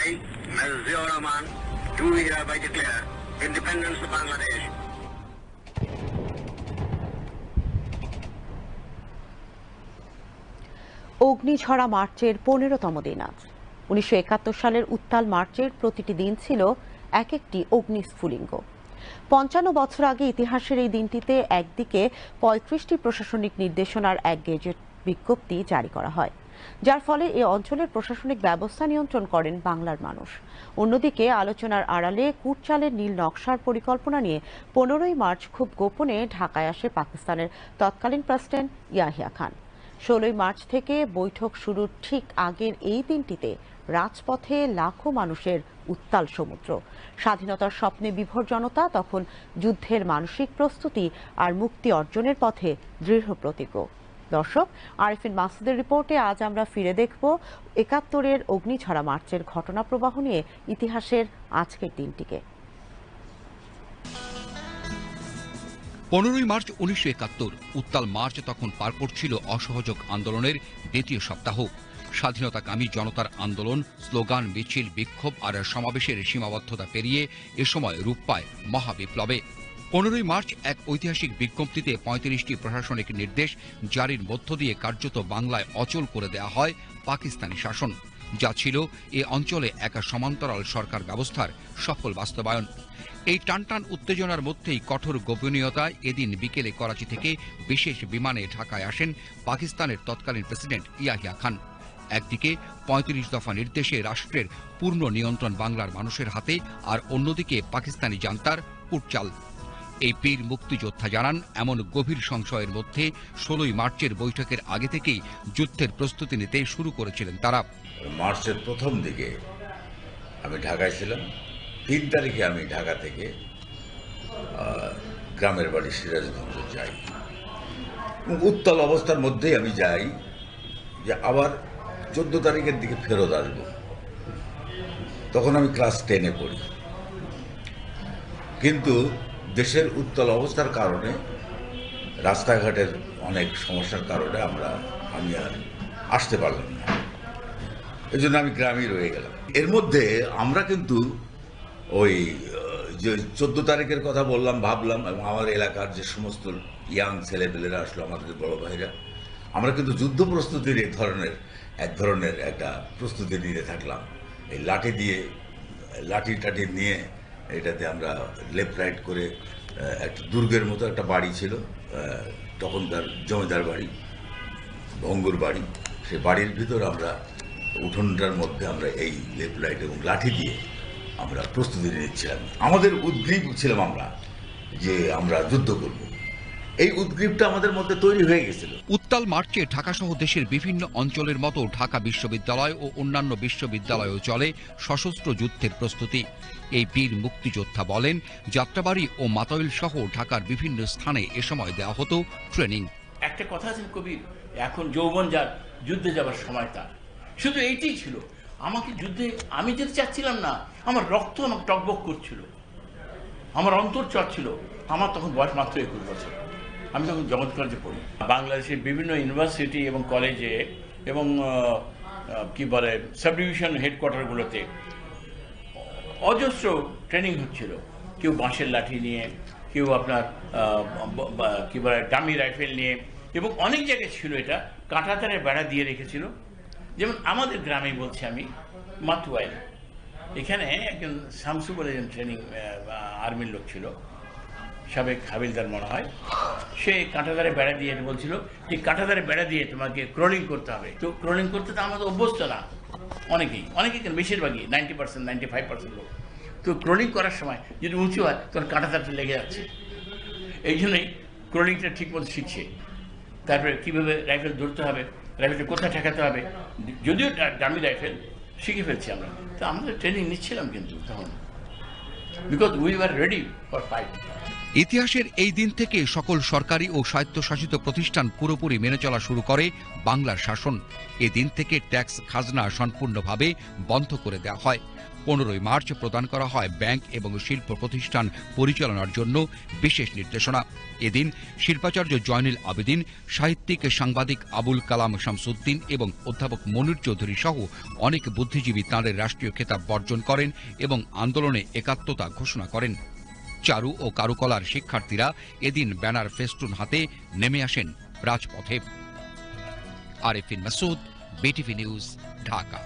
I, Mr. Ziaur Rahman, do hereby declare independence of Bangladesh. অগ্নিঝরা মার্চের 15তম দিন আজ। 1971 সালের উত্তাল মার্চের প্রতিটি দিন ছিল এক একটি অগ্নিস্ফুলিঙ্গ। 55 বছর আগে ইতিহাসের এই দিনটিতে একদিকে 35টি প্রশাসনিক নির্দেশনার এক গেজেট বিজ্ঞপ্তি জারি করা হয়, যার ফলে এ অঞ্চলের প্রশাসনিক ব্যবস্থা নিয়ন্ত্রণ করেন বাংলার মানুষ। অন্যদিকে আলোচনার আড়ালে কুটচালের নীল নকশার পরিকল্পনা নিয়ে 15ই মার্চ খুব গোপনে ঢাকায় আসে পাকিস্তানের তৎকালীন প্রেসিডেন্ট ইয়াহিয়া খান। 16ই মার্চ থেকে বৈঠক শুরুর ঠিক আগের এই দিনটিতে রাজপথে লাখো মানুষের উত্তাল সমুদ্র। স্বাধীনতার স্বপ্নে বিভোর জনতা তখন যুদ্ধের মানসিক প্রস্তুতি আর মুক্তি অর্জনের পথে দৃঢ় প্রতিজ্ঞ। দর্শক, আরিফিন মাসুদের রিপোর্টে আজ আমরা ফিরে দেখব 71-এর অগ্নিঝরা মার্চের ঘটনা প্রবাহ নিয়ে ইতিহাসের আজকের দিনটিকে। 15ই মার্চ 1971 উত্তাল মার্চ তখন পার করছিল অসহযোগ আন্দোলনের দ্বিতীয় সপ্তাহ। স্বাধীনতাকামী জনতার আন্দোলন, স্লোগান, মিছিল, বিক্ষোভ আর সমাবেশের সীমাবদ্ধতা পেরিয়ে এ সময় রূপ পায় মহাবিপ্লবে। 15ই মার্চ এক ঐতিহাসিক বিজ্ঞপ্তিতে 35টি প্রশাসনিক নির্দেশ জারির মধ্য দিয়ে কার্যত বাংলায় অচল করে দেয়া হয় পাকিস্তানি শাসন, যা ছিল এ অঞ্চলে এক সমান্তরাল সরকার ব্যবস্থার সফল বাস্তবায়ন। এই টানটান উত্তেজনার মধ্যেই কঠোর গোপনীয়তায় এদিন বিকেলে করাচি থেকে বিশেষ বিমানে ঢাকায় আসেন পাকিস্তানের তৎকালীন প্রেসিডেন্ট ইয়াহিয়া খান। একদিকে 35 দফা নির্দেশে রাষ্ট্রের পূর্ণ নিয়ন্ত্রণ বাংলার মানুষের হাতে, আর অন্যদিকে পাকিস্তানি জান্তার কুটচাল। এই বীর মুক্তিযোদ্ধা জানান, এমন গভীর সংশয়ের মধ্যে 16ই মার্চের বৈঠকের আগে থেকেই যুদ্ধের প্রস্তুতি নিতে শুরু করেছিলেন তারা। মার্চের প্রথম দিকে আমি ঢাকায় ছিলাম। 3 তারিখে আমি ঢাকা থেকে গ্রামের বাড়ি সিরাজগঞ্জ যাই। উত্তাল অবস্থার মধ্যেই আমি যাই যে আবার 14 তারিখের দিকে ফেরত আসব। তখন আমি ক্লাস 10-এ পড়ি। কিন্তু দেশের উত্তাল অবস্থার কারণে, রাস্তাঘাটের অনেক সমস্যার কারণে আমি আর আসতে পারলাম না। এই জন্য আমি গ্রামেই রয়ে গেলাম। এর মধ্যে আমরা কিন্তু ওই যে 14 তারিখের কথা বললাম, ভাবলাম, এবং আমার এলাকার যে সমস্ত ইয়াং ছেলেপেলেরা আসলো, আমাদের বড় ভাইরা, আমরা কিন্তু যুদ্ধ প্রস্তুতির এক ধরনের একটা প্রস্তুতি নিতে থাকলাম। এই লাঠি টাঠি নিয়ে এটাতে আমরা লেফট রাইট করে একটা দুর্গের মতো একটা বাড়ি ছিল, তখনকার জমিদার বাড়ি, ভঙ্গুর বাড়ি। সেই বাড়ির ভিতর আমরা উঠোনটার মধ্যে আমরা এই লেফট রাইট এবং লাঠি দিয়ে আমরা প্রস্তুতি নিচ্ছিলাম। আমাদের উদ্গ্রীব ছিলাম আমরা যে আমরা যুদ্ধ করব। এই উদ্গ্রীবটা আমাদের মধ্যে তৈরি হয়ে গেছিল। উত্তাল মার্চে ঢাকাসহ দেশের বিভিন্ন অঞ্চলের মতো ঢাকা বিশ্ববিদ্যালয় ও অন্যান্য বিশ্ববিদ্যালয়েও চলে সশস্ত্র যুদ্ধের প্রস্তুতি। এই বীর মুক্তিযোদ্ধা বলেন, যাত্রাবাড়ি ও মাতাইল সহ ঢাকার বিভিন্ন স্থানে এ সময় দেওয়া হতো ট্রেনিং। একটা কথা আছে কবির, এখন যৌবন যার, যুদ্ধে যাবার সময় তার। শুধু এইটাই ছিল, আমাকে যুদ্ধে আমি যেতে চাচ্ছিলাম না, আমার রক্ত আমাকে টকবক করছিল, আমার অন্তর চড়ছিল। আমার তখন বয়স মাত্র 21 বছর। আমি তখন জগৎ কলেজে পড়ি। বাংলাদেশের বিভিন্ন ইউনিভার্সিটি এবং কলেজে এবং কি বলে সাব ডিভিশন হেডকোয়ার্টারগুলোতে অজস্র ট্রেনিং হচ্ছিল। কেউ বাঁশের লাঠি নিয়ে, কেউ আপনার কি বলে ডামি রাইফেল নিয়ে, এবং অনেক জায়গায় ছিল এটা কাঁটাতারের বেড়া দিয়ে রেখেছিল। যেমন আমাদের গ্রামে বলছি আমি, মাতুয়াইল, এখানে একজন শামসু বলে একজন ট্রেনিং আর্মির লোক ছিল, সাবেক হাবিলদার মনে হয়। সে কাঁটাতারে বেড়া দিয়ে বলছিল যে কাঁটাতারে বেড়া দিয়ে তোমাকে ক্রলিং করতে হবে। তো ক্রলিং করতে তো আমাদের অভ্যস্ত না অনেকেই কেন, বেশিরভাগই 90% 95% লোক। তো ক্রলিং করার সময় যদি উঁচু হয় তখন কাঁটাতারটা লেগে যাচ্ছে। এই জন্যই ক্রলিংটা ঠিক মতো শিখছে। তারপরে কীভাবে রাইফেল ধরতে হবে, রাইফেলটা কোথায় ঠেকাতে হবে, যদিও ডামি রাইফেল শিখে ফেলছি আমরা। তো আমাদের ট্রেনিং নিচ্ছিলাম কিন্তু তখন, because we were ready for fight. ইতিহাসের এই দিন থেকে সকল সরকারি ও স্বায়ত্তশাসিত প্রতিষ্ঠান পুরোপুরি মেনে চলা শুরু করে বাংলার শাসন। এদিন থেকে ট্যাক্স খাজনা সম্পূর্ণভাবে বন্ধ করে দেওয়া হয়। 15ই মার্চ প্রদান করা হয় ব্যাংক এবং শিল্প প্রতিষ্ঠান পরিচালনার জন্য বিশেষ নির্দেশনা। এদিন শিল্পাচার্য জয়নুল আবেদিন, সাহিত্যিক সাংবাদিক আবুল কালাম শামসুদ্দিন এবং অধ্যাপক মনির চৌধুরী সহ অনেক বুদ্ধিজীবী তাঁদের রাষ্ট্রীয় খেতাব বর্জন করেন এবং আন্দোলনে একাত্মতা ঘোষণা করেন। চারু ও কারুকলার শিক্ষার্থীরা এদিন ব্যানার ফেস্টুন হাতে নেমে আসেন রাজপথে। Arefin Masud, BTV news, Dhaka.